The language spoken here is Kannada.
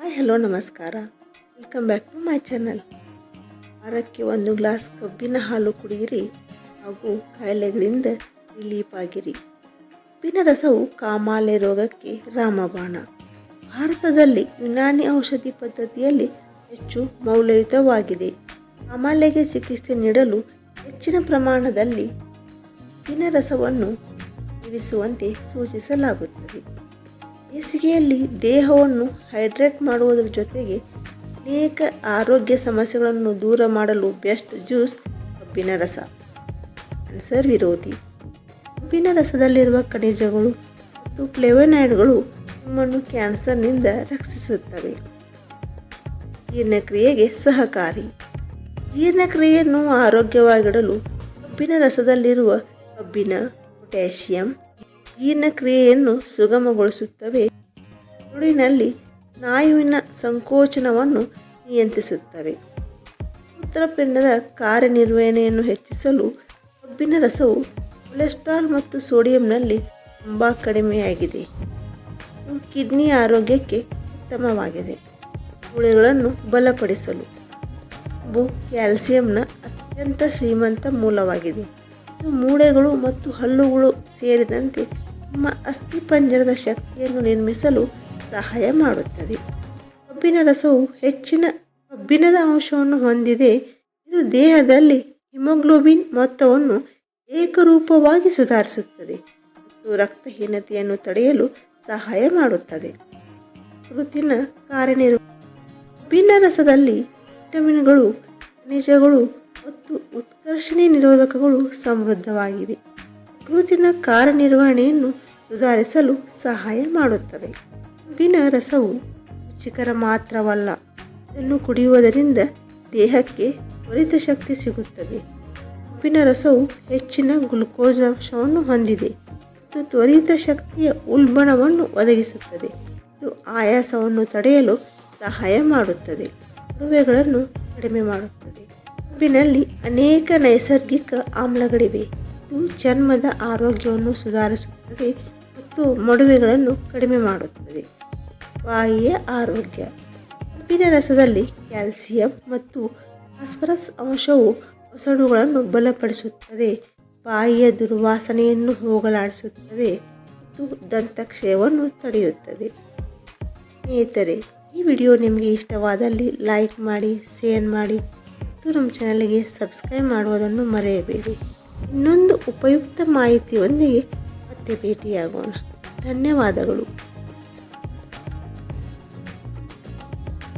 ಹಾಯ್ ಹಲೋ ನಮಸ್ಕಾರ, welcome back to my channel. ವಾರಕ್ಕೆ 1 ಗ್ಲಾಸ್ ಕಬ್ಬಿನ ಹಾಲು ಕುಡಿಯಿರಿ ಹಾಗೂ ಕಾಯಿಲೆಗಳಿಂದ ರಿಲೀಫ್ ಆಗಿರಿ. ಕಬ್ಬಿನ ರಸವು ಕಾಮಾಲೆ ರೋಗಕ್ಕೆ ರಾಮಬಾಣ. ಭಾರತದಲ್ಲಿ ಯುನಾನಿ ಔಷಧಿ ಪದ್ಧತಿಯಲ್ಲಿ ಹೆಚ್ಚು ಮೌಲ್ಯಯುತವಾಗಿದೆ. ಕಾಮಾಲೆಗೆ ಚಿಕಿತ್ಸೆ ನೀಡಲು ಹೆಚ್ಚಿನ ಪ್ರಮಾಣದಲ್ಲಿ ಕಬ್ಬಿನ ರಸವನ್ನು ಸೇವಿಸುವಂತೆ ಸೂಚಿಸಲಾಗುತ್ತದೆ. ಬೇಸಿಗೆಯಲ್ಲಿ ದೇಹವನ್ನು ಹೈಡ್ರೇಟ್ ಮಾಡುವುದರ ಜೊತೆಗೆ ಅನೇಕ ಆರೋಗ್ಯ ಸಮಸ್ಯೆಗಳನ್ನು ದೂರ ಮಾಡಲು ಬೆಸ್ಟ್ ಜ್ಯೂಸ್ ಕಬ್ಬಿನ ರಸ. ಕ್ಯಾನ್ಸರ್ ವಿರೋಧಿ. ಕಬ್ಬಿನ ರಸದಲ್ಲಿರುವ ಖನಿಜಗಳು ಮತ್ತು ಫ್ಲೇವನಾಯ್ಡ್ಗಳು ನಮ್ಮನ್ನು ಕ್ಯಾನ್ಸರ್ನಿಂದ ರಕ್ಷಿಸುತ್ತವೆ. ಜೀರ್ಣಕ್ರಿಯೆಗೆ ಸಹಕಾರಿ. ಜೀರ್ಣಕ್ರಿಯೆಯನ್ನು ಆರೋಗ್ಯವಾಗಿಡಲು ಕಬ್ಬಿನ ರಸದಲ್ಲಿರುವ ಕಬ್ಬಿಣ, ಪೊಟ್ಯಾಷಿಯಂ ಜೀರ್ಣಕ್ರಿಯೆಯನ್ನು ಸುಗಮಗೊಳಿಸುತ್ತವೆ. ಮೆದುಳಿನಲ್ಲಿ ಸ್ನಾಯುವಿನ ಸಂಕೋಚನವನ್ನು ನಿಯಂತ್ರಿಸುತ್ತವೆ. ಮೂತ್ರಪಿಂಡದ ಕಾರ್ಯನಿರ್ವಹಣೆಯನ್ನು ಹೆಚ್ಚಿಸಲು ಕಬ್ಬಿನ ರಸವು ಕೊಲೆಸ್ಟ್ರಾಲ್ ಮತ್ತು ಸೋಡಿಯಂನಲ್ಲಿ ತುಂಬ ಕಡಿಮೆಯಾಗಿದೆ. ಕಿಡ್ನಿ ಆರೋಗ್ಯಕ್ಕೆ ಉತ್ತಮವಾಗಿದೆ. ಮೂಳೆಗಳನ್ನು ಬಲಪಡಿಸಲು ಕಬ್ಬು ಕ್ಯಾಲ್ಸಿಯಂನ ಅತ್ಯಂತ ಶ್ರೀಮಂತ ಮೂಲವಾಗಿದೆ. ಇದು ಮೂಳೆಗಳು ಮತ್ತು ಹಲ್ಲುಗಳು ಸೇರಿದಂತೆ ನಮ್ಮ ಅಸ್ಥಿಪಂಜರದ ಶಕ್ತಿಯನ್ನು ನಿರ್ಮಿಸಲು ಸಹಾಯ ಮಾಡುತ್ತದೆ. ಕಬ್ಬಿನ ರಸವು ಹೆಚ್ಚಿನ ಕಬ್ಬಿಣದ ಅಂಶವನ್ನು ಹೊಂದಿದೆ. ಇದು ದೇಹದಲ್ಲಿ ಹಿಮೋಗ್ಲೋಬಿನ್ ಮೊತ್ತವನ್ನು ಏಕರೂಪವಾಗಿ ಸುಧಾರಿಸುತ್ತದೆ ಮತ್ತು ರಕ್ತಹೀನತೆಯನ್ನು ತಡೆಯಲು ಸಹಾಯ ಮಾಡುತ್ತದೆ. ಕೃತಿನ ಕಬ್ಬಿನ ರಸದಲ್ಲಿ ವಿಟಮಿನ್ಗಳು, ಖನಿಜಗಳು ಮತ್ತು ಉತ್ಕರ್ಷಣೆ ನಿರೋಧಕಗಳು ಸಮೃದ್ಧವಾಗಿವೆ. ಯಕೃತ್ತಿನ ಕಾರ್ಯನಿರ್ವಹಣೆಯನ್ನು ಸುಧಾರಿಸಲು ಸಹಾಯ ಮಾಡುತ್ತವೆ. ಕಬ್ಬಿನ ರಸವು ರುಚಿಕರ ಮಾತ್ರವಲ್ಲ, ಇದನ್ನು ಕುಡಿಯುವುದರಿಂದ ದೇಹಕ್ಕೆ ತ್ವರಿತ ಶಕ್ತಿ ಸಿಗುತ್ತದೆ. ಕಬ್ಬಿನ ರಸವು ಹೆಚ್ಚಿನ ಗ್ಲುಕೋಸ್ ಅಂಶವನ್ನು ಹೊಂದಿದೆ ಮತ್ತು ತ್ವರಿತ ಶಕ್ತಿಯ ಉಲ್ಬಣವನ್ನು ಒದಗಿಸುತ್ತದೆ. ಇದು ಆಯಾಸವನ್ನು ತಡೆಯಲು ಸಹಾಯ ಮಾಡುತ್ತದೆ. ಮೊಡವೆಗಳನ್ನು ಕಡಿಮೆ ಮಾಡುತ್ತದೆ. ಕಬ್ಬಿನಲ್ಲಿ ಅನೇಕ ನೈಸರ್ಗಿಕ ಆಮ್ಲಗಳಿವೆ. ಇದು ಚರ್ಮದ ಆರೋಗ್ಯವನ್ನು ಸುಧಾರಿಸುತ್ತದೆ ಮತ್ತು ಮೊಡವೆಗಳನ್ನು ಕಡಿಮೆ ಮಾಡುತ್ತದೆ. ಬಾಯಿಯ ಆರೋಗ್ಯ. ಕಬ್ಬಿನ ರಸದಲ್ಲಿ ಕ್ಯಾಲ್ಸಿಯಂ ಮತ್ತು ಫಾಸ್ಫರಸ್ ಅಂಶವು ಒಸಡುಗಳನ್ನು ಬಲಪಡಿಸುತ್ತದೆ, ಬಾಯಿಯ ದುರ್ವಾಸನೆಯನ್ನು ಹೋಗಲಾಡಿಸುತ್ತದೆ ಮತ್ತು ದಂತಕ್ಷಯವನ್ನು ತಡೆಯುತ್ತದೆ. ಸ್ನೇಹಿತರೆ, ಈ ವಿಡಿಯೋ ನಿಮಗೆ ಇಷ್ಟವಾದಲ್ಲಿ ಲೈಕ್ ಮಾಡಿ, ಶೇರ್ ಮಾಡಿ ಮತ್ತು ನಮ್ಮ ಚಾನಲ್ಗೆ ಸಬ್ಸ್ಕ್ರೈಬ್ ಮಾಡುವುದನ್ನು ಮರೆಯಬೇಡಿ. ಇನ್ನೊಂದು ಉಪಯುಕ್ತ ಮಾಹಿತಿಯೊಂದಿಗೆ ಮತ್ತೆ ಭೇಟಿಯಾಗೋಣ. ಧನ್ಯವಾದಗಳು.